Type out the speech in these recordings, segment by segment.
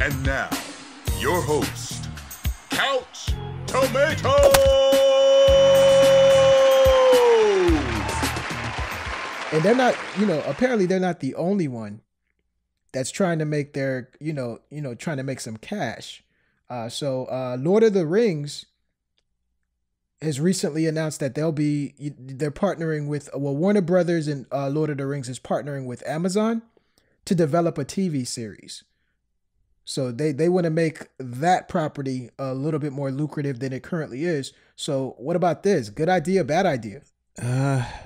And now, your host, Couch Tomato! And they're not, apparently they're not the only one that's trying to make their, trying to make some cash. So Lord of the Rings has recently announced that they're partnering with, Warner Brothers, and Lord of the Rings is partnering with Amazon to develop a TV series. So they want to make that property a little bit more lucrative than it currently is. So what about this? Good idea, bad idea?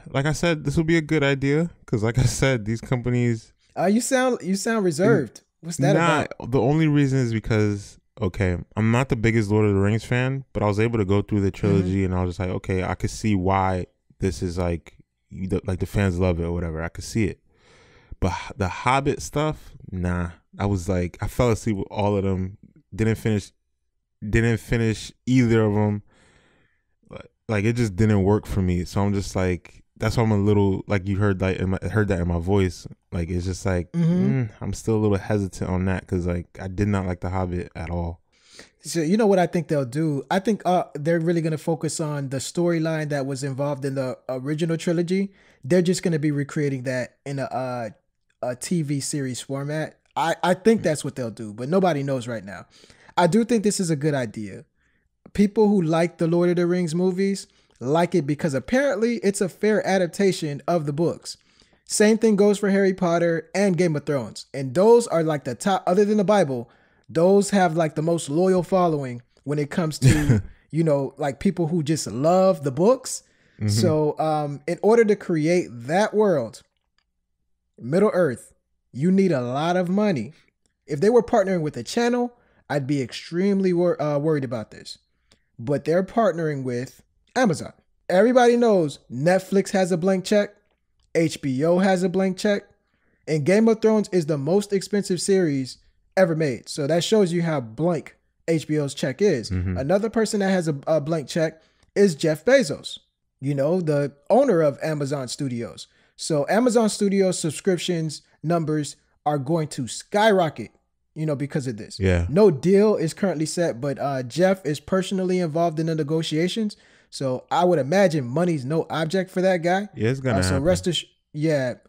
Like I said, this will be a good idea because, like I said, these companies. You sound reserved. What's that about? The only reason is because, okay, I'm not the biggest Lord of the Rings fan, but I was able to go through the trilogy and I was just like, okay, I could see why this is like the fans love it or whatever. I could see it. But the Hobbit stuff, nah. I fell asleep with all of them. Didn't finish either of them. Like, it just didn't work for me. So I'm just like, that's why I'm a little, like, you heard that in my voice. Like, it's just like, I'm still a little hesitant on that because, like, I did not like The Hobbit at all. So you know what I think they'll do? I think they're really going to focus on the storyline that was involved in the original trilogy. They're just going to be recreating that in a TV series format. I think that's what they'll do, but nobody knows right now. I do think this is a good idea. People who like the Lord of the Rings movies like it because apparently it's a fair adaptation of the books. Same thing goes for Harry Potter and Game of Thrones. And those are like the top, other than the Bible, those have like the most loyal following when it comes to, like people who just love the books. Mm-hmm. So in order to create that world, Middle Earth, you need a lot of money. If they were partnering with a channel, I'd be extremely worried about this. But they're partnering with Amazon. Everybody knows Netflix has a blank check. HBO has a blank check. And Game of Thrones is the most expensive series ever made. So that shows you how blank HBO's check is. Mm-hmm. Another person that has a blank check is Jeff Bezos, the owner of Amazon Studios. So Amazon Studios subscriptions numbers are going to skyrocket, because of this. Yeah. No deal is currently set, but Jeff is personally involved in the negotiations. So I would imagine money's no object for that guy. Yeah, it's gonna happen. So rest assured,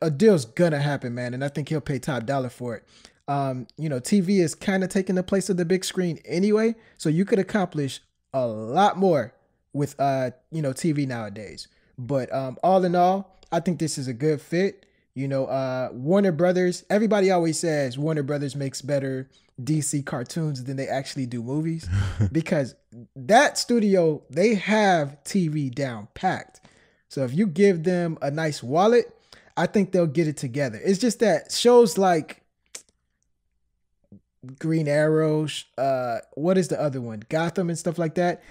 a deal's gonna happen, man, and I think he'll pay top dollar for it. TV is kind of taking the place of the big screen anyway, so you could accomplish a lot more with TV nowadays. But all in all, I think this is a good fit. Warner Brothers, everybody always says Warner Brothers makes better DC cartoons than they actually do movies because that studio, they have TV down packed. So if you give them a nice wallet, I think they'll get it together. It's just that shows like Green Arrow, what is the other one? Gotham and stuff like that.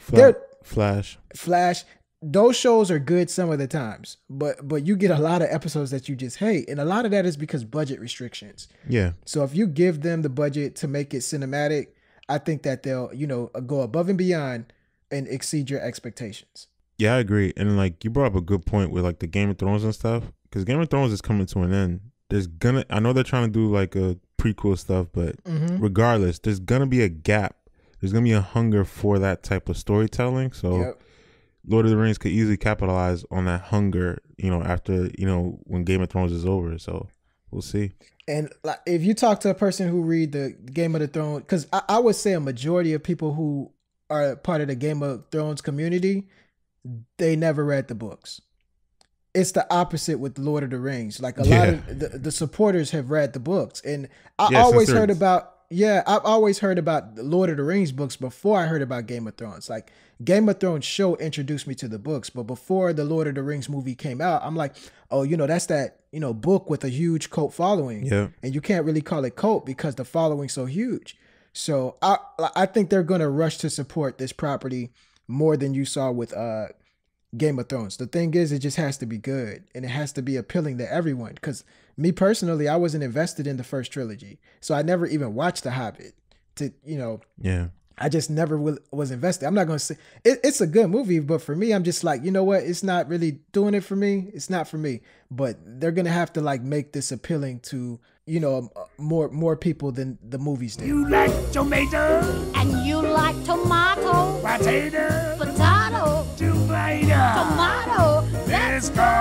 Flash. Those shows are good some of the times, but you get a lot of episodes that you just hate. And a lot of that is because budget restrictions. Yeah. So if you give them the budget to make it cinematic, I think that they'll, go above and beyond and exceed your expectations. Yeah, I agree. And like you brought up a good point with like the Game of Thrones and stuff, because Game of Thrones is coming to an end. I know they're trying to do like a prequel stuff, but regardless, there's going to be a gap. There's going to be a hunger for that type of storytelling. So yep. Lord of the Rings could easily capitalize on that hunger, after, when Game of Thrones is over. So we'll see. And like, if you talk to a person who read the Game of the Thrones, because I would say a majority of people who are part of the Game of Thrones community, they never read the books. It's the opposite with Lord of the Rings. Like a lot of the supporters have read the books. And I've always heard about the Lord of the Rings books before I heard about Game of Thrones. Like Game of Thrones show introduced me to the books, but before the Lord of the Rings movie came out, I'm like, oh, that's that, book with a huge cult following. Yeah. And you can't really call it cult because the following's so huge. So I think they're going to rush to support this property more than you saw with Game of Thrones. The thing is, it just has to be good and it has to be appealing to everyone. Because me personally, I wasn't invested in the first trilogy, so I never even watched The Hobbit. I just never was invested. I'm not going to say it's a good movie, but for me, I'm just like, you know what? It's not really doing it for me. It's not for me. But they're going to have to like make this appealing to you know, more people than the movies did. You like tomato? And you like tomato? Potato? Potato? Tomato? Tomato? This called